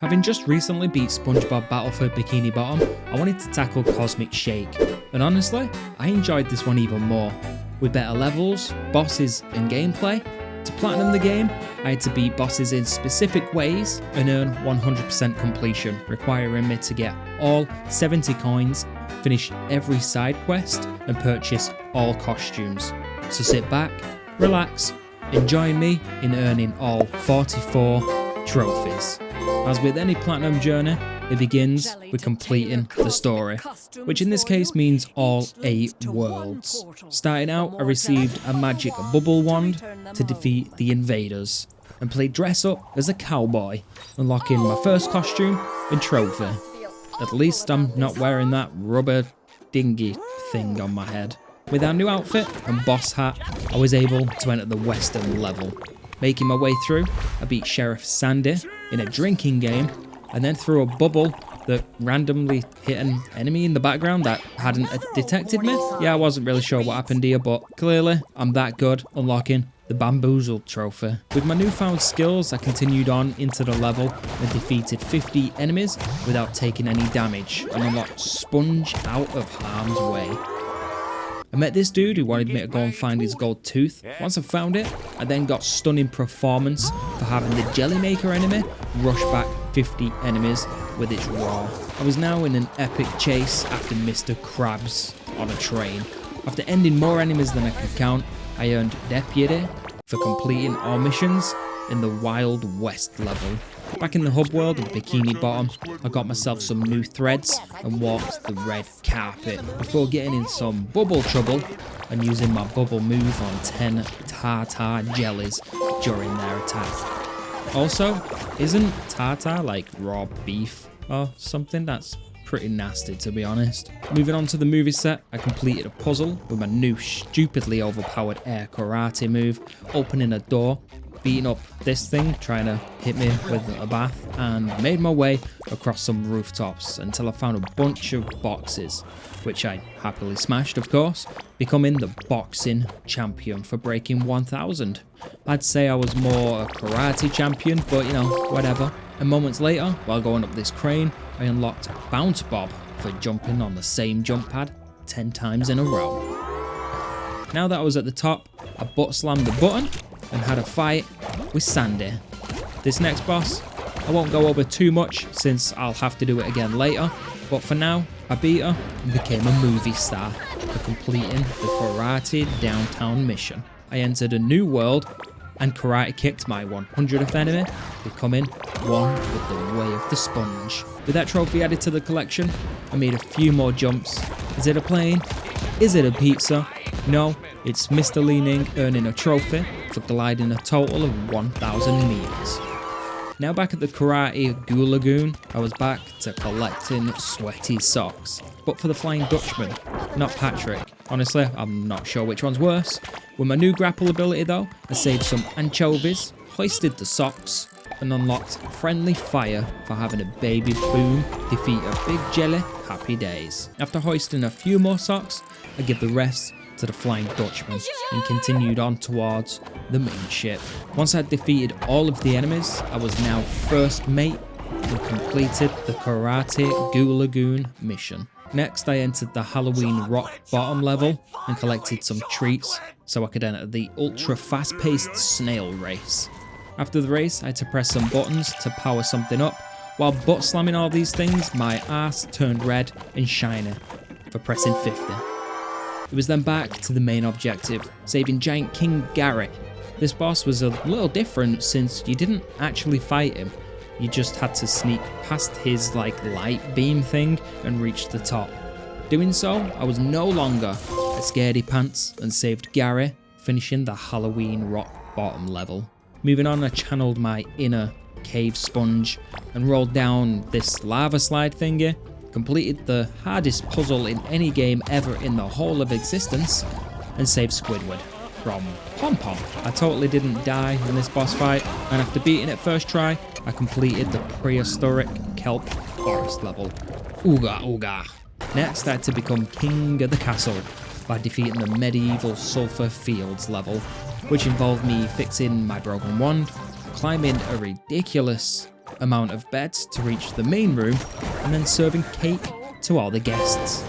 Having just recently beat SpongeBob Battle for Bikini Bottom, I wanted to tackle Cosmic Shake, and honestly, I enjoyed this one even more. With better levels, bosses and gameplay, to platinum the game, I had to beat bosses in specific ways and earn 100% completion, requiring me to get all 70 coins, finish every side quest, and purchase all costumes. So sit back, relax, and join me in earning all 44 trophies. As with any platinum journey, it begins with completing the story, which in this case means all 8 worlds. Starting out, I received a magic bubble wand to defeat the invaders, and played dress up as a cowboy, unlocking my first costume and trophy. At least I'm not wearing that rubber dinghy thing on my head. With our new outfit and boss hat, I was able to enter the western level. Making my way through, I beat Sheriff Sandy in a drinking game, and then threw a bubble that randomly hit an enemy in the background that hadn't detected me. Yeah, I wasn't really sure what happened here, but clearly I'm that good, unlocking the Bamboozled trophy. With my newfound skills, I continued on into the level and defeated 50 enemies without taking any damage, and unlocked Sponge out of harm's way. I met this dude who wanted me to go and find his gold tooth. Once I found it, I then got stunning performance for having the Jelly Maker enemy rush back 50 enemies with its roar. I was now in an epic chase after Mr. Krabs on a train. After ending more enemies than I could count, I earned Deputy for completing all missions in the Wild West level. Back in the hub world of Bikini Bottom, I got myself some new threads and walked the red carpet before getting in some bubble trouble and using my bubble move on 10 tartar jellies during their attack. Also, isn't tartar like raw beef or something? That's pretty nasty, to be honest. Moving on to the movie set, I completed a puzzle with my new stupidly overpowered air karate move, opening a door, beating up this thing, trying to hit me with a bath, and made my way across some rooftops until I found a bunch of boxes, which I happily smashed, of course, becoming the boxing champion for breaking 1000. I'd say I was more a karate champion, but you know, whatever. And moments later, while going up this crane, I unlocked Bounce Bob for jumping on the same jump pad 10 times in a row. Now that I was at the top, I butt slammed the button and had a fight with Sandy. This next boss, I won't go over too much since I'll have to do it again later, but for now, I beat her and became a movie star for completing the Karate Downtown mission. I entered a new world and karate kicked my 100th enemy, becoming one with the way of the sponge. With that trophy added to the collection, I made a few more jumps. Is it a plane? Is it a pizza? No, it's Mr. Leaning earning a trophy for gliding a total of 1,000 meters. Now back at the Karate Lagoon, I was back to collecting sweaty socks. But for the Flying Dutchman, not Patrick. Honestly, I'm not sure which one's worse. With my new grapple ability though, I saved some anchovies, hoisted the socks, and unlocked Friendly Fire for having a baby boom defeat a big jelly. Happy days. After hoisting a few more socks, I give the rest to the Flying Dutchman and continued on towards the main ship. Once I'd defeated all of the enemies, I was now first mate and completed the Karate Lagoon mission. Next, I entered the Halloween Rock Bottom level and collected some treats so I could enter the ultra fast-paced snail race. After the race, I had to press some buttons to power something up. While butt slamming all these things, my ass turned red and shiny for pressing 50. It was then back to the main objective, saving Giant King Gary. This boss was a little different since you didn't actually fight him. You just had to sneak past his light beam thing and reach the top. Doing so, I was no longer a scaredy pants and saved Gary, finishing the Halloween Rock Bottom level. Moving on, I channeled my inner cave sponge and rolled down this lava slide thingy, completed the hardest puzzle in any game ever in the whole of existence, and saved Squidward from Pom Pom. I totally didn't die in this boss fight, and after beating it first try, I completed the Prehistoric kelp forest level. Ooga ooga. Next, I had to become king of the castle by defeating the medieval sulfur fields level, which involved me fixing my broken wand, climbing a ridiculous amount of beds to reach the main room, and then serving cake to all the guests.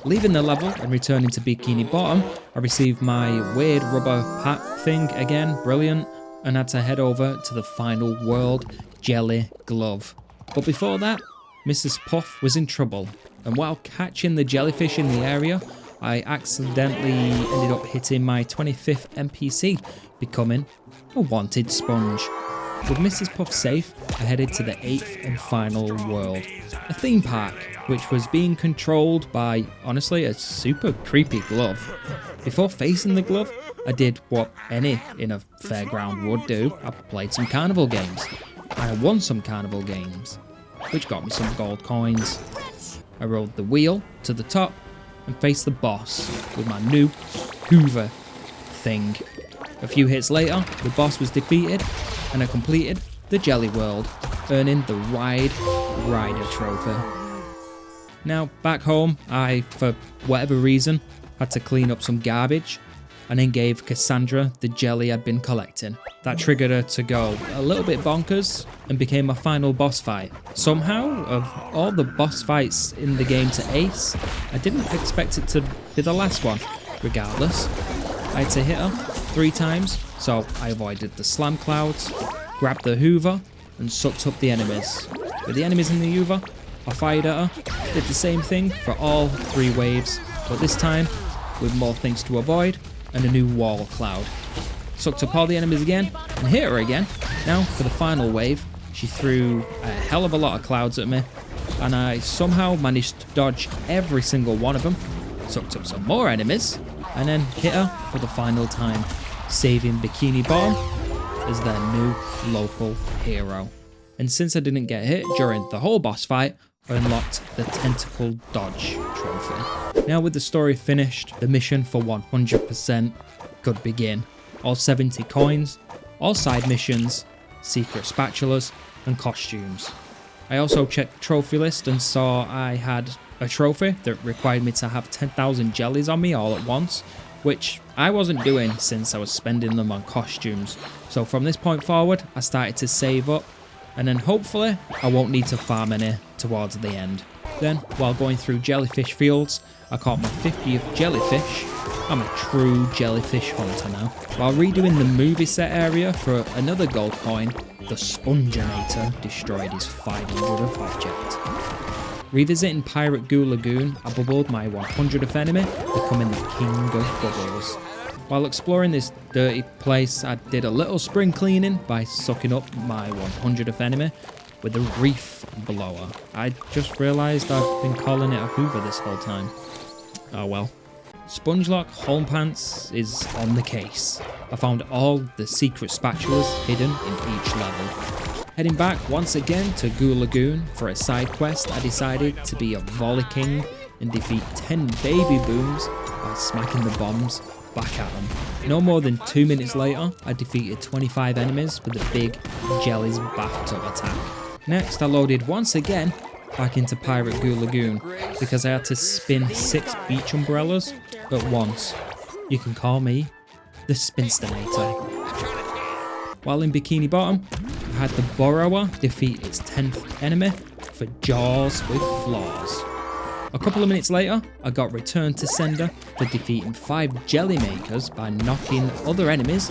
Leaving the level and returning to Bikini Bottom, I received my weird rubber hat thing again, brilliant, and had to head over to the final world, Jelly Glove. But before that, Mrs. Puff was in trouble, and while catching the jellyfish in the area, I accidentally ended up hitting my 25th NPC, becoming a wanted sponge. With Mrs. Puff safe, I headed to the 8th and final world, a theme park, which was being controlled by, honestly, a super creepy glove. Before facing the glove, I did what any in a fairground would do. I played some carnival games. I won some carnival games, which got me some gold coins. I rode the wheel to the top and faced the boss with my new Hoover thing. A few hits later, the boss was defeated and I completed the Jelly World, earning the Rider trophy. Now, back home, I, for whatever reason, had to clean up some garbage and then gave Cassandra the jelly I'd been collecting. That triggered her to go a little bit bonkers and became my final boss fight. Somehow, of all the boss fights in the game to ace, I didn't expect it to be the last one. Regardless, I had to hit her 3 times, so I avoided the slam clouds, grabbed the Hoover, and sucked up the enemies. With the enemies in the Hoover, I fired at her, did the same thing for all 3 waves, but this time with more things to avoid and a new wall cloud. Sucked up all the enemies again and hit her again. Now for the final wave, she threw a hell of a lot of clouds at me and I somehow managed to dodge every single one of them, sucked up some more enemies and then hit her for the final time, saving Bikini Bottom as their new local hero. And since I didn't get hit during the whole boss fight, I unlocked the Tentacle Dodge trophy. Now with the story finished, the mission for 100% could begin. All 70 coins, all side missions, secret spatulas, and costumes. I also checked the trophy list and saw I had a trophy that required me to have 10,000 jellies on me all at once, which I wasn't doing since I was spending them on costumes. So from this point forward, I started to save up, and then hopefully I won't need to farm any towards the end. Then, while going through jellyfish fields, I caught my 50th jellyfish. I'm a true jellyfish hunter now. While redoing the movie set area for another gold coin, the Spongeonator destroyed his 500th object. Revisiting Pirate Goo Lagoon, I bubbled my 100th enemy, becoming the king of bubbles. While exploring this dirty place, I did a little spring cleaning by sucking up my 100th enemy with a reef blower. I just realised I've been calling it a Hoover this whole time. Oh well. SpongeBob Home Pants is on the case. I found all the secret spatulas hidden in each level. Heading back once again to Goo Lagoon for a side quest, I decided to be a volley king and defeat 10 baby booms by smacking the bombs back at them. No more than 2 minutes later, I defeated 25 enemies with a big Jelly's bathtub attack. Next, I loaded once again back into Pirate Goo Lagoon because I had to spin 6 beach umbrellas at once. You can call me the Spinsternator. While in Bikini Bottom, I had the Borrower defeat its 10th enemy for Jaws with Flaws. A couple of minutes later, I got returned to sender for defeating 5 jelly makers by knocking other enemies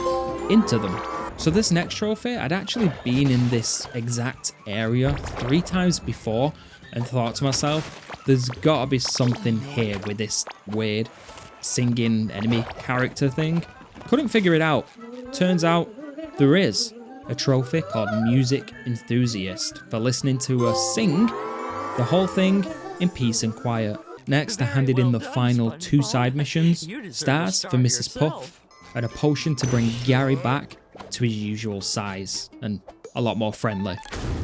into them. So this next trophy, I'd actually been in this exact area 3 times before and thought to myself, there's gotta be something here with this weird singing enemy character thing. Couldn't figure it out. Turns out there is a trophy called Music Enthusiast for listening to her sing the whole thing in peace and quiet. Next, I handed in the final 2 side missions, stars for Mrs. Puff, and a potion to bring Gary back to his usual size and a lot more friendly,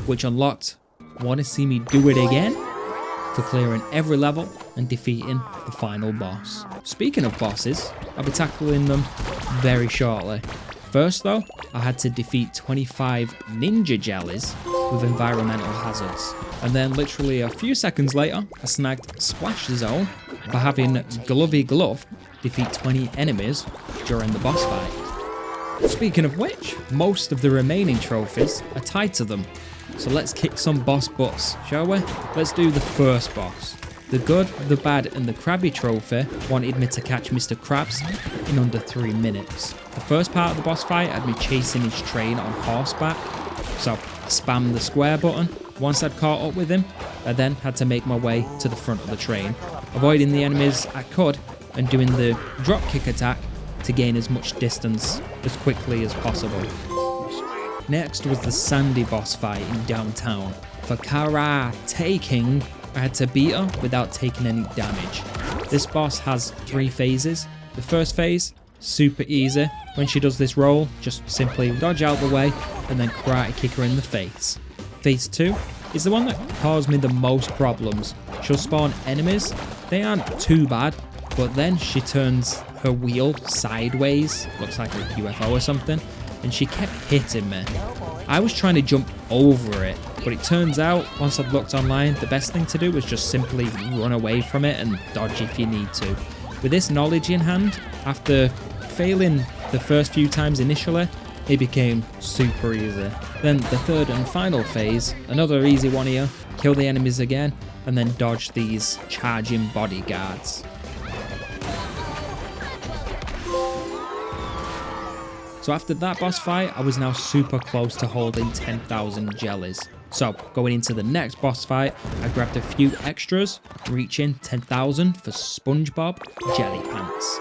which unlocked Want to See Me Do It Again for clearing every level and defeating the final boss. Speaking of bosses, I'll be tackling them very shortly. First though, I had to defeat 25 ninja jellies with environmental hazards. And then literally a few seconds later, I snagged Splash Zone for having Glovey Glove defeat 20 enemies during the boss fight. Speaking of which, most of the remaining trophies are tied to them. So let's kick some boss butts, shall we? Let's do the first boss. The good, the bad and the Krabby trophy wanted me to catch Mr. Krabs in under 3 minutes. The first part of the boss fight had me chasing his train on horseback, so I spammed the square button. Once I'd caught up with him, I then had to make my way to the front of the train, avoiding the enemies I could and doing the drop kick attack to gain as much distance as quickly as possible. Next was the Sandy boss fight in downtown. For Karate King, I had to beat her without taking any damage. This boss has 3 phases. The first phase, super easy. When she does this roll, just simply dodge out the way and then karate kick her in the face. Phase 2 is the one that caused me the most problems. She'll spawn enemies, they aren't too bad, but then she turns her wheel sideways, looks like a UFO or something, and she kept hitting me. I was trying to jump over it, but it turns out, once I'd looked online, the best thing to do was just simply run away from it and dodge if you need to. With this knowledge in hand, after failing the first few times initially, it became super easy. Then the third and final phase, another easy one here, kill the enemies again, and then dodge these charging bodyguards. So after that boss fight, I was now super close to holding 10,000 jellies. So going into the next boss fight, I grabbed a few extras, reaching 10,000 for SpongeBob Jelly Pants.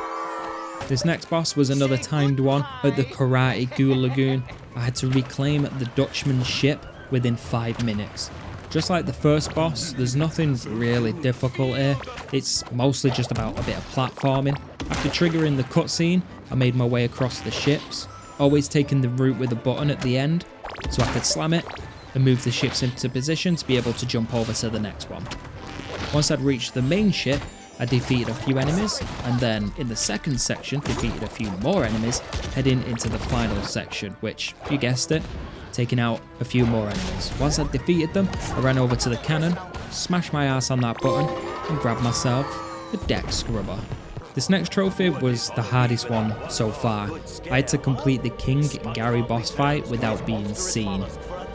This next boss was another timed one at the Karate Ghoul Lagoon. I had to reclaim the Dutchman's ship within 5 minutes. Just like the first boss, there's nothing really difficult here. It's mostly just about a bit of platforming. After triggering the cutscene, I made my way across the ships, always taking the route with a button at the end so I could slam it and move the ships into position to be able to jump over to the next one. Once I'd reached the main ship, I defeated a few enemies, and then in the second section defeated a few more enemies, heading into the final section, which, you guessed it, taking out a few more enemies. Once I'd defeated them, I ran over to the cannon, smashed my ass on that button, and grabbed myself the deck scrubber. This next trophy was the hardest one so far. I had to complete the King Gary boss fight without being seen.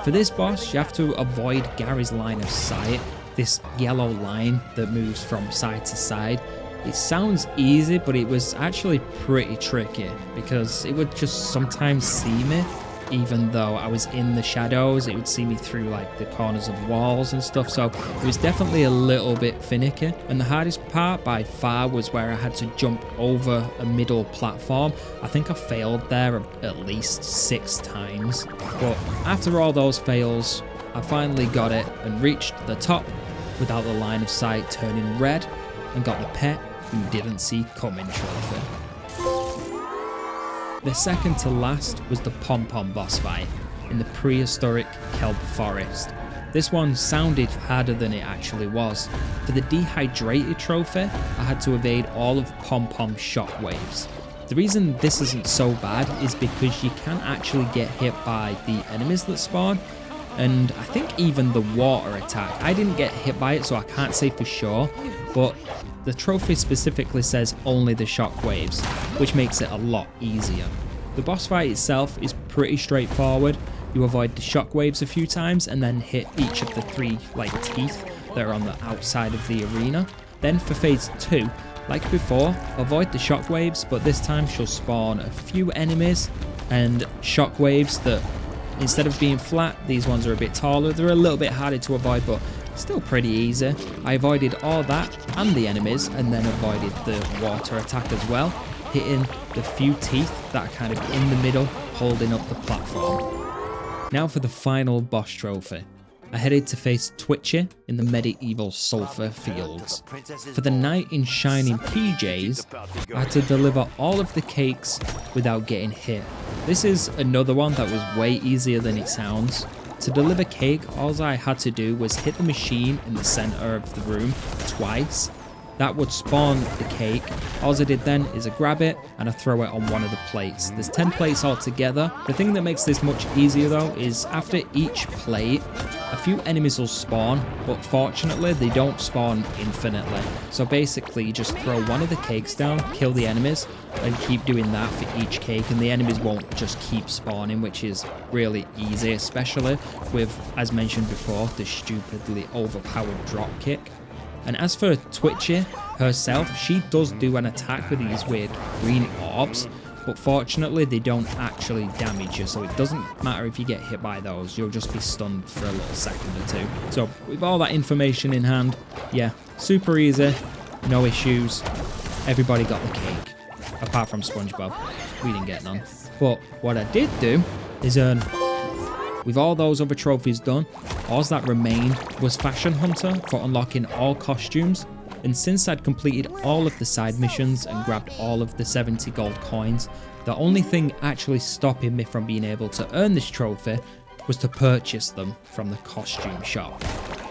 For this boss, you have to avoid Gary's line of sight, this yellow line that moves from side to side. It sounds easy, but it was actually pretty tricky because it would just sometimes see me. Even though I was in the shadows, it would see me through like the corners of walls and stuff, so it was definitely a little bit finicky. And the hardest part by far was where I had to jump over a middle platform. I think I failed there at least 6 times. But after all those fails, I finally got it and reached the top without the line of sight turning red and got the pet you didn't see coming trophy. The second to last was the pom-pom boss fight in the prehistoric kelp forest. This one sounded harder than it actually was. For the dehydrated trophy, I had to evade all of pom-pom's shockwaves. The reason this isn't so bad is because you can actually get hit by the enemies that spawn, and I think even the water attack. I didn't get hit by it, so I can't say for sure, but the trophy specifically says only the shockwaves, which makes it a lot easier. The boss fight itself is pretty straightforward. You avoid the shockwaves a few times and then hit each of the 3 teeth that are on the outside of the arena. Then for phase 2, like before, avoid the shockwaves, but this time she'll spawn a few enemies and shockwaves that, instead of being flat, these ones are a bit taller. They're a little bit harder to avoid, but still pretty easy. I avoided all that and the enemies, and then avoided the water attack as well, hitting the few teeth that are kind of in the middle, holding up the platform. Now for the final boss trophy. I headed to face Twitchy in the medieval sulfur fields. For the knight in shining PJs, I had to deliver all of the cakes without getting hit. This is another one that was way easier than it sounds. To deliver cake, all I had to do was hit the machine in the center of the room twice, that would spawn the cake. All I did then is I grab it and I throw it on one of the plates. There's 10 plates altogether. The thing that makes this much easier though is after each plate, a few enemies will spawn, but fortunately they don't spawn infinitely. So basically you just throw one of the cakes down, kill the enemies, and keep doing that for each cake, and the enemies won't just keep spawning, which is really easy, especially with, as mentioned before, the stupidly overpowered drop kick. And as for Twitchy herself, she does do an attack with these weird green orbs, but fortunately they don't actually damage you, so it doesn't matter if you get hit by those, you'll just be stunned for a little second or two. So with all that information in hand, yeah, super easy, no issues, everybody got the cake, apart from SpongeBob, we didn't get none. But what I did do is earn, with all those other trophies done, all that remained was Fashion Hunter for unlocking all costumes, and since I'd completed all of the side missions and grabbed all of the 70 gold coins, the only thing actually stopping me from being able to earn this trophy was to purchase them from the costume shop.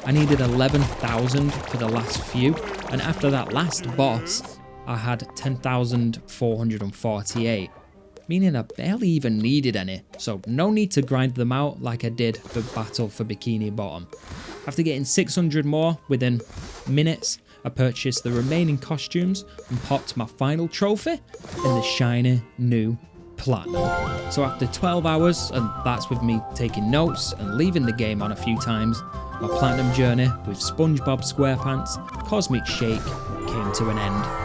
I needed 11,000 for the last few, and after that last boss, I had 10,448. Meaning I barely even needed any, so no need to grind them out like I did for Battle for Bikini Bottom. After getting 600 more within minutes, I purchased the remaining costumes and popped my final trophy in the shiny new platinum. So after 12 hours, and that's with me taking notes and leaving the game on a few times, my platinum journey with SpongeBob SquarePants Cosmic Shake came to an end.